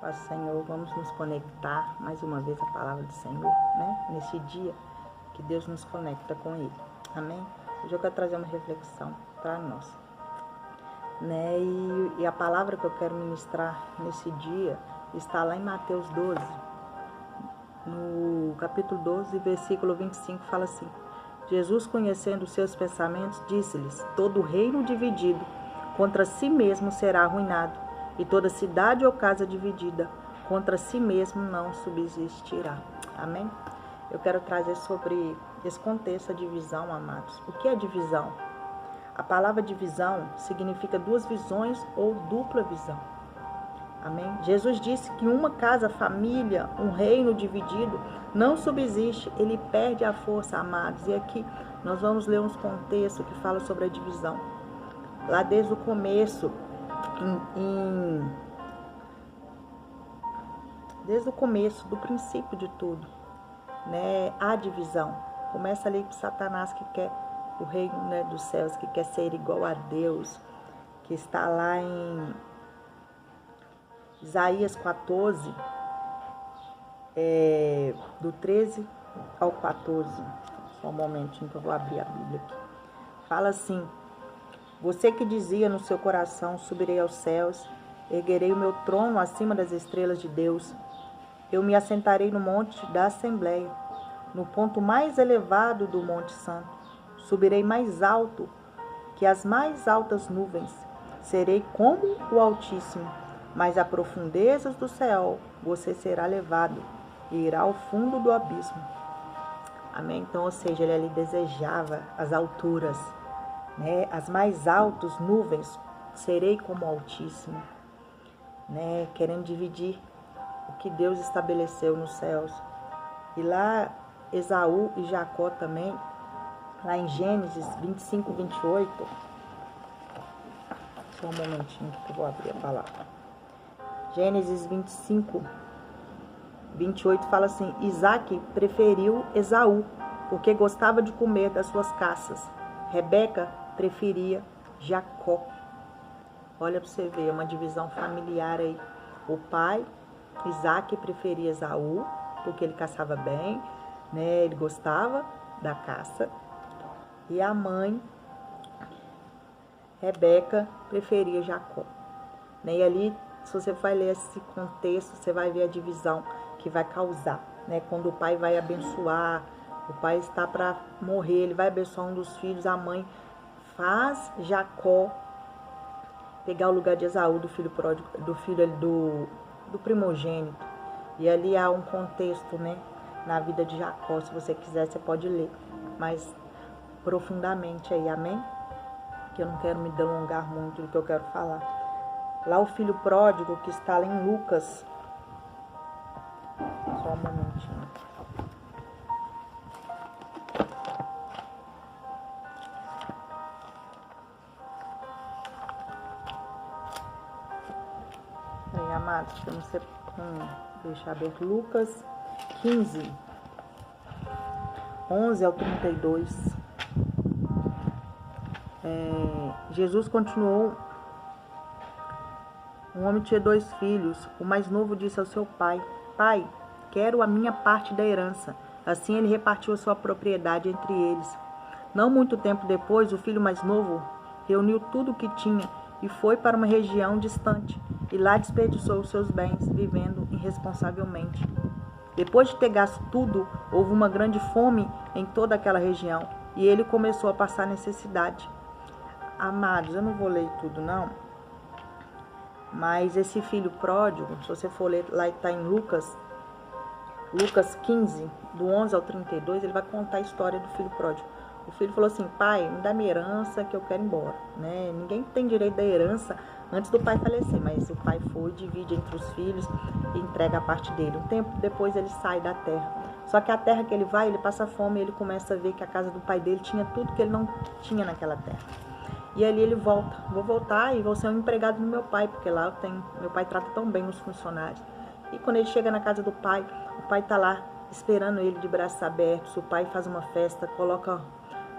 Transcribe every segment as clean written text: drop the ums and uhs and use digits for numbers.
Paz do Senhor, vamos nos conectar mais uma vez à palavra do Senhor, né? Nesse dia que Deus nos conecta com Ele, amém? Hoje eu quero trazer uma reflexão para nós, né? E a palavra que eu quero ministrar nesse dia está lá em Mateus 12, no capítulo 12, versículo 25, fala assim: Jesus, conhecendo os seus pensamentos, disse-lhes: todo reino dividido contra si mesmo será arruinado, e toda cidade ou casa dividida contra si mesmo não subsistirá. Amém? Eu quero trazer sobre esse contexto a divisão, amados. O que é divisão? A palavra divisão significa duas visões ou dupla visão. Amém? Jesus disse que uma casa, família, um reino dividido não subsiste, ele perde a força, amados. E aqui nós vamos ler uns contextos que falam sobre a divisão. Lá desde o começo, desde o começo, do princípio de tudo, né, a divisão. Começa ali com Satanás, que quer o reino, né, dos céus, que quer ser igual a Deus, que está lá em Isaías 14, do 13 ao 14. Só um momentinho que eu vou abrir a Bíblia aqui. Fala assim: você que dizia no seu coração, subirei aos céus, erguerei o meu trono acima das estrelas de Deus. Eu me assentarei no monte da Assembleia, no ponto mais elevado do Monte Santo. Subirei mais alto que as mais altas nuvens. Serei como o Altíssimo, mas a profundezas do céu você será levado e irá ao fundo do abismo. Amém? Então, ou seja, ele ali desejava as alturas, né? As mais altas nuvens, serei como o Altíssimo, né? Querendo dividir o que Deus estabeleceu nos céus. E lá Esaú e Jacó também, lá em Gênesis 25, 28, só um momentinho que eu vou abrir a palavra. Gênesis 25, 28 fala assim: Isaac preferiu Esaú, porque gostava de comer das suas caças. Rebeca preferia Jacó. Olha para você ver, uma divisão familiar aí. O pai, Isaac, preferia Esaú, porque ele caçava bem, né? Ele gostava da caça. E a mãe, Rebeca, preferia Jacó. E ali, se você vai ler esse contexto, você vai ver a divisão que vai causar, né? Quando o pai vai abençoar, o pai está para morrer, ele vai abençoar um dos filhos, a mãe faz Jacó pegar o lugar de Esaú, do filho pródigo, do primogênito. E ali há um contexto, né, na vida de Jacó. Se você quiser, você pode ler mais profundamente aí, amém? Que eu não quero me delongar muito do que eu quero falar. Lá o filho pródigo, que está lá em Lucas, só um momentinho. Aí, amados, vamos deixar aberto Lucas 15, 11 ao 32. Jesus continuou: um homem tinha 2 filhos. O mais novo disse ao seu pai: pai, quero a minha parte da herança. Assim ele repartiu a sua propriedade entre eles. Não muito tempo depois, o filho mais novo reuniu tudo o que tinha e foi para uma região distante, e lá desperdiçou os seus bens, vivendo irresponsavelmente. Depois de ter gasto tudo, houve uma grande fome em toda aquela região, e ele começou a passar necessidade. Amados, eu não vou ler tudo não, mas esse filho pródigo, se você for ler, lá está em Lucas 15, do 11 ao 32, ele vai contar a história do filho pródigo. O filho falou assim: pai, me dá minha herança que eu quero ir embora, né? Ninguém tem direito da herança antes do pai falecer, mas o pai foi, divide entre os filhos e entrega a parte dele. Um tempo depois ele sai da terra. Só que a terra que ele vai, ele passa fome e ele começa a ver que a casa do pai dele tinha tudo que ele não tinha naquela terra. E ali ele volta: vou voltar e vou ser um empregado do meu pai, porque lá meu pai trata tão bem os funcionários. E quando ele chega na casa do pai, o pai está lá esperando ele de braços abertos. O pai faz uma festa, coloca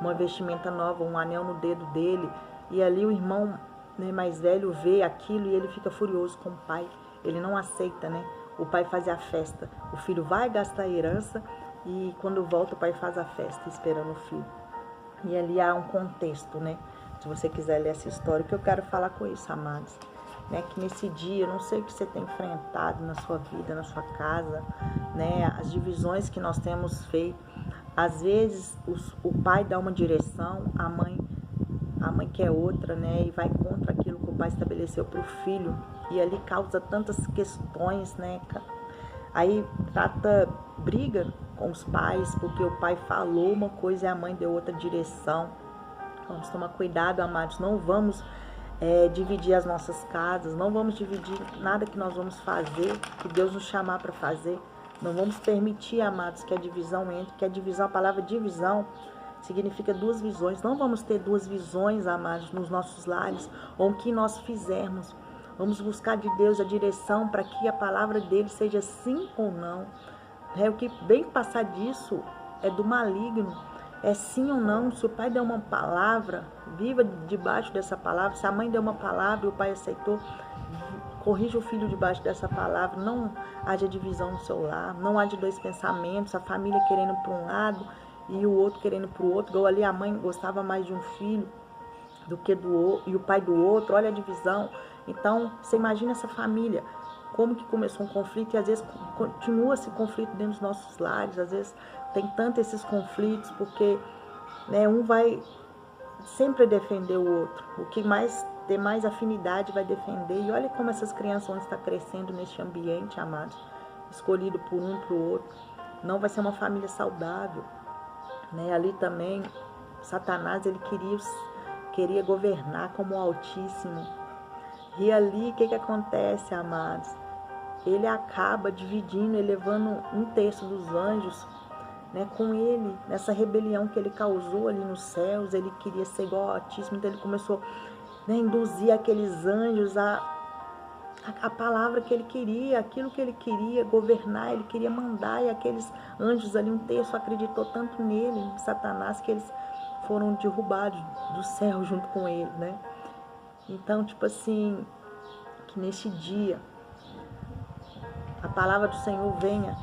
uma vestimenta nova, um anel no dedo dele. E ali o irmão, né, mais velho vê aquilo e ele fica furioso com o pai. ele não aceita, né? O pai faz a festa. O filho vai gastar a herança e quando volta o pai faz a festa esperando o filho. E ali há um contexto, né? Se você quiser ler essa história, o que eu quero falar com isso, amados, né? Que nesse dia, eu não sei o que você tem enfrentado na sua vida, na sua casa, né? As divisões que nós temos feito. Às vezes o pai dá uma direção, a mãe quer outra, né? E vai contra aquilo que o pai estabeleceu para o filho. E ali causa tantas questões, né? Aí trata briga com os pais, porque o pai falou uma coisa e a mãe deu outra direção. Vamos tomar cuidado, amados. Não vamos dividir as nossas casas, não vamos dividir nada que nós vamos fazer, que Deus nos chamar para fazer. Não vamos permitir, amados, que a divisão entre, que a divisão, a palavra divisão significa duas visões. Não vamos ter duas visões, amados, nos nossos lares, ou o que nós fizermos. Vamos buscar de Deus a direção para que a palavra dele seja sim ou não. O que vem passar disso é do maligno. É sim ou não. Se o pai deu uma palavra, viva debaixo dessa palavra. Se a mãe deu uma palavra e o pai aceitou, corrija o filho debaixo dessa palavra. Não haja divisão no seu lar. Não haja dois pensamentos. A família querendo para um lado e o outro querendo para o outro. Igual ali a mãe gostava mais de um filho do que do outro, e o pai do outro. Olha a divisão. Então, você imagina essa família, como que começou um conflito e às vezes continua esse conflito dentro dos nossos lares. Às vezes tem tanto esses conflitos porque, né, um vai sempre defender o outro. O que mais tem mais afinidade vai defender. E olha como essas crianças vão estar crescendo neste ambiente, amados, escolhido por um para o outro. Não vai ser uma família saudável, né? Ali também, Satanás, ele queria governar como o Altíssimo. E ali, o que acontece, amados? Ele acaba dividindo, elevando um terço dos anjos, né, com ele, nessa rebelião que ele causou ali nos céus. Ele queria ser igual ao Altíssimo, então ele começou, né, a induzir aqueles anjos a palavra que ele queria, aquilo que ele queria governar, ele queria mandar. E aqueles anjos ali, um terço acreditou tanto nele, em Satanás, que eles foram derrubados do céu junto com ele, né? Então, tipo assim, que neste dia a palavra do Senhor venha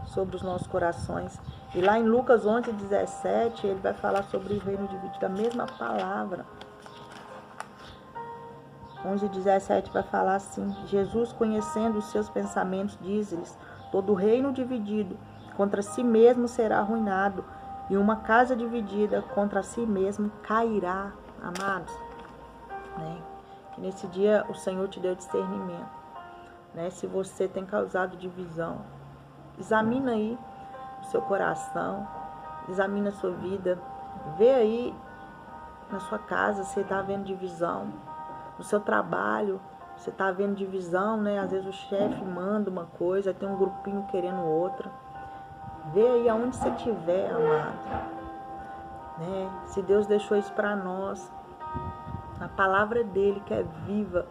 sobre os nossos corações. E lá em Lucas 11:17, ele vai falar sobre o reino dividido, a mesma palavra. 11:17 vai falar assim: Jesus, conhecendo os seus pensamentos, diz-lhes: todo reino dividido contra si mesmo será arruinado, e uma casa dividida contra si mesmo cairá. Amados, né? Que nesse dia o Senhor te deu discernimento, né? Se você tem causado divisão, examina aí o seu coração, examina a sua vida, vê aí na sua casa se está havendo divisão, no seu trabalho você está havendo divisão, né? Às vezes o chefe manda uma coisa, tem um grupinho querendo outra. Vê aí aonde você estiver, amado, né? Se Deus deixou isso para nós, a palavra dele que é viva,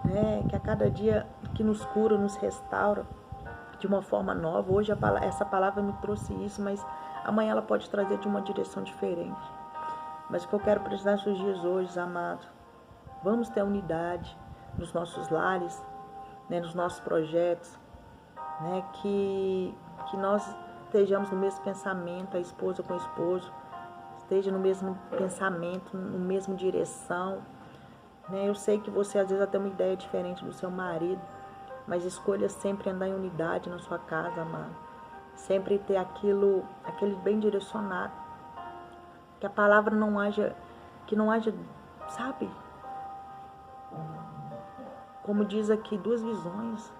né? Que a cada dia que nos cura, nos restaura de uma forma nova. Hoje essa palavra me trouxe isso, mas amanhã ela pode trazer de uma direção diferente. Mas o que eu quero para os nossos dias hoje, amado, vamos ter unidade nos nossos lares, né? Nos nossos projetos, né? Que nós estejamos no mesmo pensamento, a esposa com o esposo, esteja no mesmo pensamento, no mesmo direção, né? Eu sei que você às vezes vai ter uma ideia diferente do seu marido, mas escolha sempre andar em unidade na sua casa, amado. Sempre ter aquele bem direcionado. Que a palavra não haja, sabe? Como diz aqui, duas visões.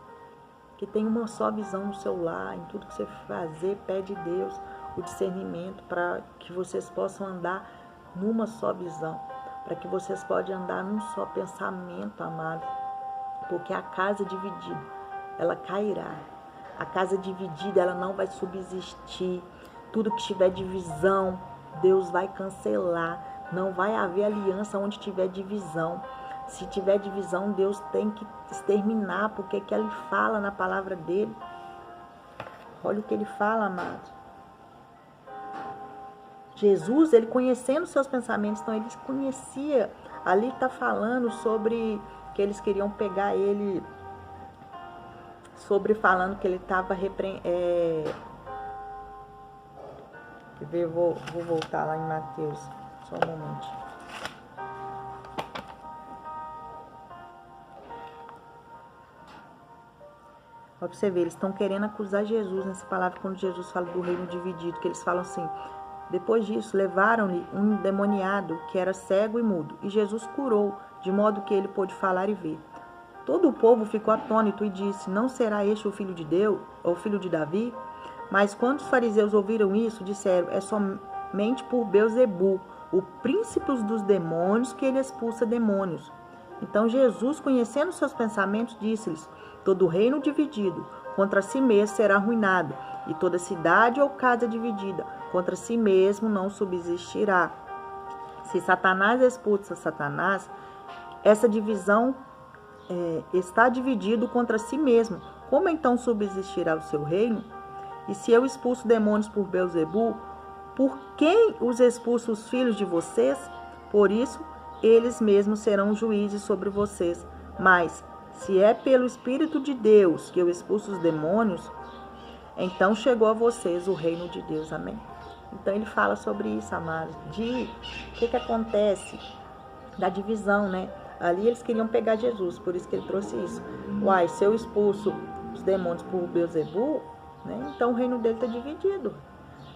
Que tenha uma só visão no seu lar, em tudo que você fazer, pede a Deus o discernimento para que vocês possam andar numa só visão, para que vocês possam andar num só pensamento, amado. Porque a casa dividida, ela cairá. A casa dividida, ela não vai subsistir. Tudo que tiver divisão, Deus vai cancelar. Não vai haver aliança onde tiver divisão. Se tiver divisão, Deus tem que exterminar, porque que ele fala na palavra dele. Olha o que ele fala, amado. Jesus, ele conhecendo seus pensamentos, então ele conhecia. Ali está falando sobre que eles queriam pegar ele sobre falando que ele estava vou voltar lá em Mateus, só um momento. Ó, pra você ver, eles estão querendo acusar Jesus nessa palavra, quando Jesus fala do reino dividido, que eles falam assim: depois disso, levaram-lhe um endemoniado que era cego e mudo, e Jesus curou, de modo que ele pôde falar e ver. Todo o povo ficou atônito e disse: não será este o filho de Deus, ou o filho de Davi? Mas quando os fariseus ouviram isso, disseram: é somente por Beelzebu, o príncipe dos demônios, que ele expulsa demônios. Então Jesus, conhecendo seus pensamentos, disse-lhes: todo reino dividido contra si mesmo será arruinado, e toda cidade ou casa dividida contra si mesmo não subsistirá. Se Satanás expulsa Satanás, essa divisão está dividido contra si mesmo. Como então subsistirá o seu reino? E se eu expulso demônios por Beelzebu, por quem os expulso os filhos de vocês? Por isso, eles mesmos serão juízes sobre vocês. Mas, se é pelo Espírito de Deus que eu expulso os demônios, então chegou a vocês o reino de Deus. Amém? Então, ele fala sobre isso, amados. De o que acontece da divisão, né? Ali eles queriam pegar Jesus, por isso que ele trouxe isso. Uai, se eu expulso os demônios por Beelzebu, né, então o reino dele está dividido,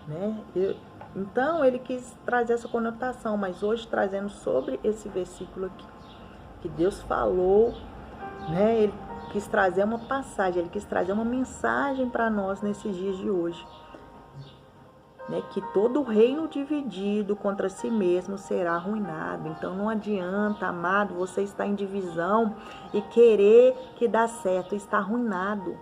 né? Então ele quis trazer essa conotação, mas hoje trazendo sobre esse versículo aqui, que Deus falou, né? Ele quis trazer uma passagem, ele quis trazer uma mensagem para nós nesses dias de hoje. Né, que todo reino dividido contra si mesmo será arruinado. Então não adianta, amado, você estar em divisão e querer que dá certo, está arruinado.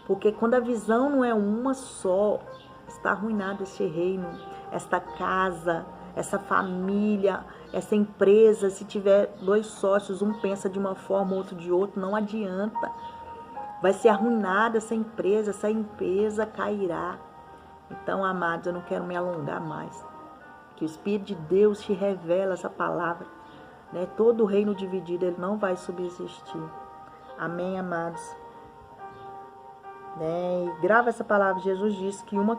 Porque quando a visão não é uma só, está arruinado este reino, esta casa, essa família, essa empresa. Se tiver dois sócios, um pensa de uma forma, outro de outra, não adianta. Vai ser arruinada essa empresa cairá. Então, amados, eu não quero me alongar mais. Que o Espírito de Deus te revela essa palavra. Né? Todo reino dividido, ele não vai subsistir. Amém, amados? Né? E grava essa palavra. Jesus disse que uma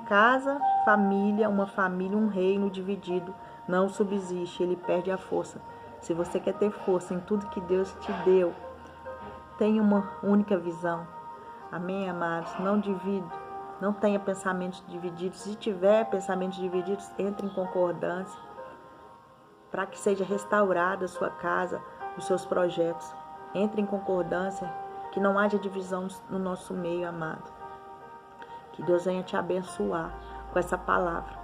família, um reino dividido não subsiste. Ele perde a força. Se você quer ter força em tudo que Deus te deu, tenha uma única visão. Amém, amados? Não divida. Não tenha pensamentos divididos. Se tiver pensamentos divididos, entre em concordância para que seja restaurada a sua casa, os seus projetos. Entre em concordância, que não haja divisão no nosso meio, amado. Que Deus venha te abençoar com essa palavra.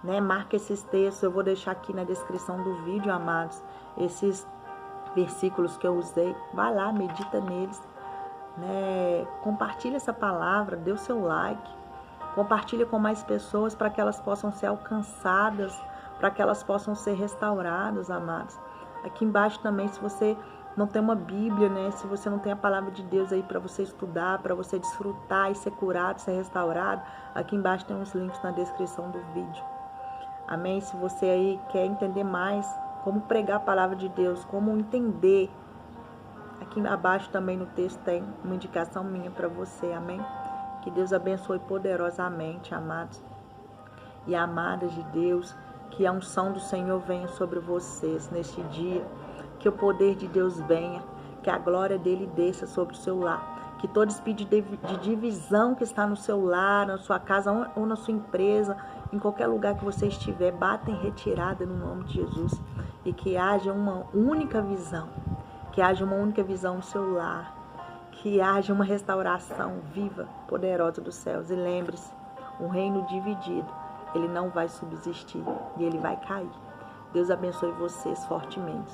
Né? Marca esses textos, eu vou deixar aqui na descrição do vídeo, amados, esses versículos que eu usei. Vai lá, medita neles. Né? Compartilha essa palavra, dê o seu like, compartilha com mais pessoas para que elas possam ser alcançadas, para que elas possam ser restauradas, amados. Aqui embaixo também, se você não tem uma Bíblia, né? Se você não tem a palavra de Deus aí para você estudar, para você desfrutar e ser curado, ser restaurado, aqui embaixo tem uns links na descrição do vídeo. Amém? Se você aí quer entender mais como pregar a palavra de Deus, como entender, aqui abaixo também no texto tem uma indicação minha para você, amém? Que Deus abençoe poderosamente, amados e amadas de Deus, que a unção do Senhor venha sobre vocês neste dia, que o poder de Deus venha, que a glória dele desça sobre o seu lar, que todo espírito de divisão que está no seu lar, na sua casa ou na sua empresa, em qualquer lugar que você estiver, bata em retirada no nome de Jesus, e que haja uma única visão. Que haja uma única visão no seu lar. Que haja uma restauração viva, poderosa dos céus. E lembre-se, um reino dividido, ele não vai subsistir e ele vai cair. Deus abençoe vocês fortemente.